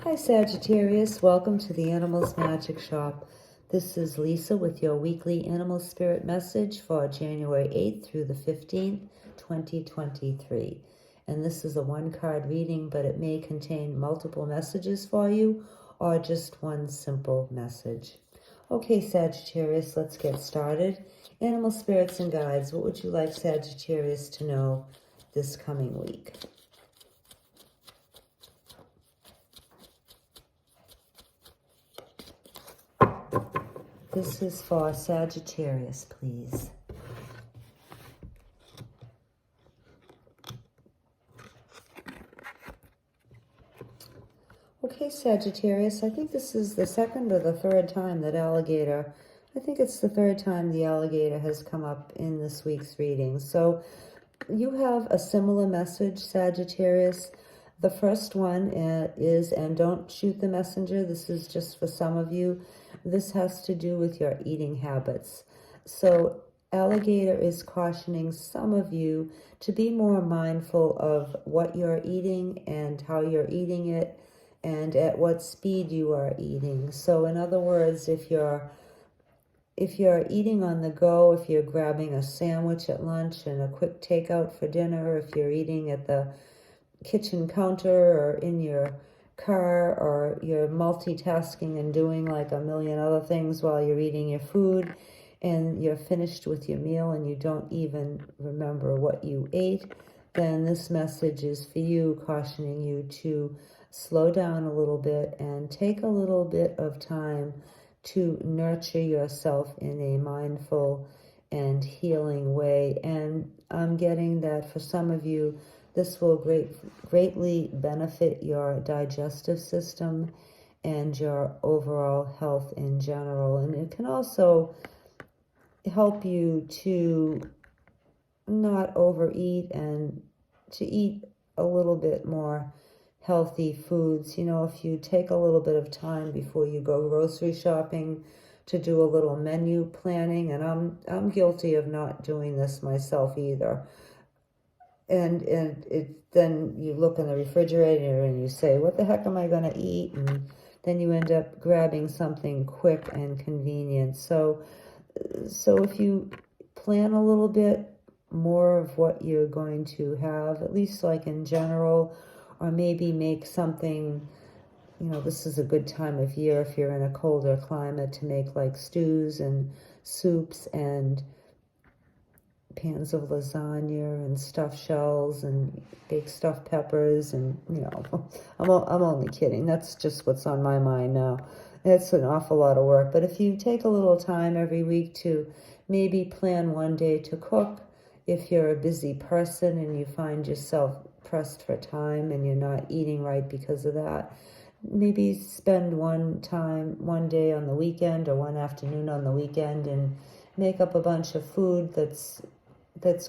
Hi Sagittarius, welcome to the Animals Magic Shop. This is Lisa with your weekly animal spirit message for January 8th through the 15th, 2023. And this is a one-card reading, but it may contain multiple messages for you or just one simple message. Okay, Sagittarius, let's get started. Animal spirits and guides, what would you like Sagittarius to know this coming week? This is for Sagittarius, please. Okay, Sagittarius, I think this is the second or the third time that I think it's the third time the alligator has come up in this week's reading. So you have a similar message, Sagittarius. The first one is, and don't shoot the messenger, this is just for some of you, this has to do with your eating habits. So alligator is cautioning some of you to be more mindful of what you're eating and how you're eating it and at what speed you are eating. So in other words, if you're eating on the go, if you're grabbing a sandwich at lunch and a quick takeout for dinner, if you're eating at the kitchen counter or in your car, or you're multitasking and doing like a million other things while you're eating your food, and you're finished with your meal and you don't even remember what you ate, then this message is for you, cautioning you to slow down a little bit and take a little bit of time to nurture yourself in a mindful and healing way. And I'm getting that for some of you, this will greatly benefit your digestive system and your overall health in general. And it can also help you to not overeat and to eat a little bit more healthy foods. You know, if you take a little bit of time before you go grocery shopping to do a little menu planning, and I'm guilty of not doing this myself either. And then you look in the refrigerator and you say, what the heck am I going to eat? And then you end up grabbing something quick and convenient. So if you plan a little bit more of what you're going to have, at least like in general, or maybe make something, you know, this is a good time of year if you're in a colder climate to make like stews and soups and pans of lasagna and stuffed shells and baked stuffed peppers, and you know, I'm only kidding. That's just what's on my mind now. It's an awful lot of work, but if you take a little time every week to maybe plan one day to cook, if you're a busy person and you find yourself pressed for time and you're not eating right because of that, maybe spend one day on the weekend or one afternoon on the weekend and make up a bunch of food that's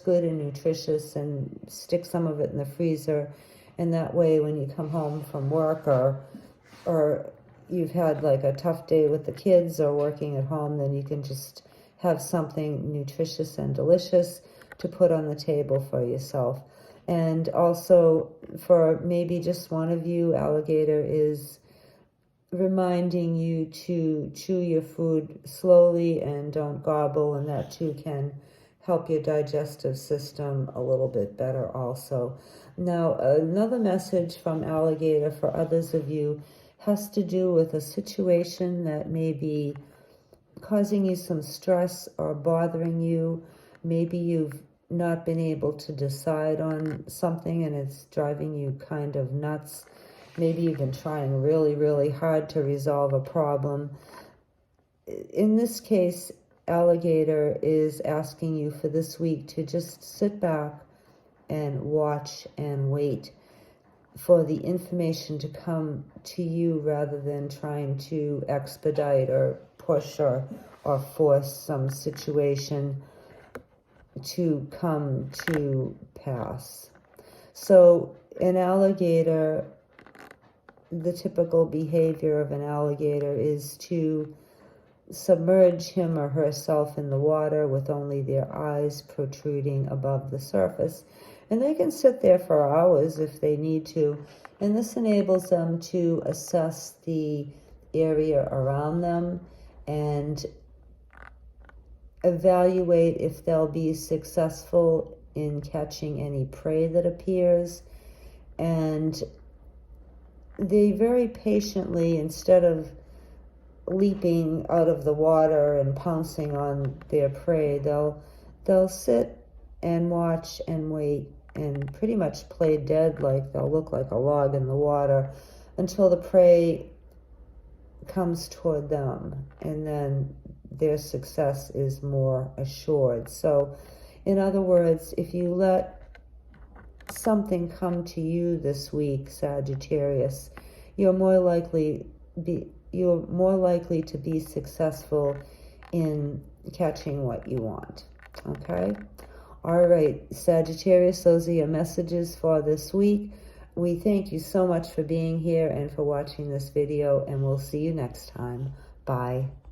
good and nutritious, and stick some of it in the freezer. And that way when you come home from work, or you've had like a tough day with the kids or working at home, then you can just have something nutritious and delicious to put on the table for yourself. And also, for maybe just one of you, alligator is reminding you to chew your food slowly and don't gobble, and that too can help your digestive system a little bit better also. Now, another message from alligator for others of you has to do with a situation that may be causing you some stress or bothering you. Maybe you've not been able to decide on something and it's driving you kind of nuts. Maybe you've been trying really, really hard to resolve a problem. In this case, alligator is asking you for this week to just sit back and watch and wait for the information to come to you, rather than trying to expedite or push or force some situation to come to pass. So an alligator, the typical behavior of an alligator is to submerge him or herself in the water with only their eyes protruding above the surface. And they can sit there for hours if they need to. And this enables them to assess the area around them and evaluate if they'll be successful in catching any prey that appears. And they very patiently, instead of leaping out of the water and pouncing on their prey, they'll sit and watch and wait and pretty much play dead, like they'll look like a log in the water until the prey comes toward them, and then their success is more assured. So in other words, if you let something come to you this week, Sagittarius, you're more likely to be successful in catching what you want. Okay? All right, Sagittarius, those are your messages for this week. We thank you so much for being here and for watching this video, and we'll see you next time. Bye.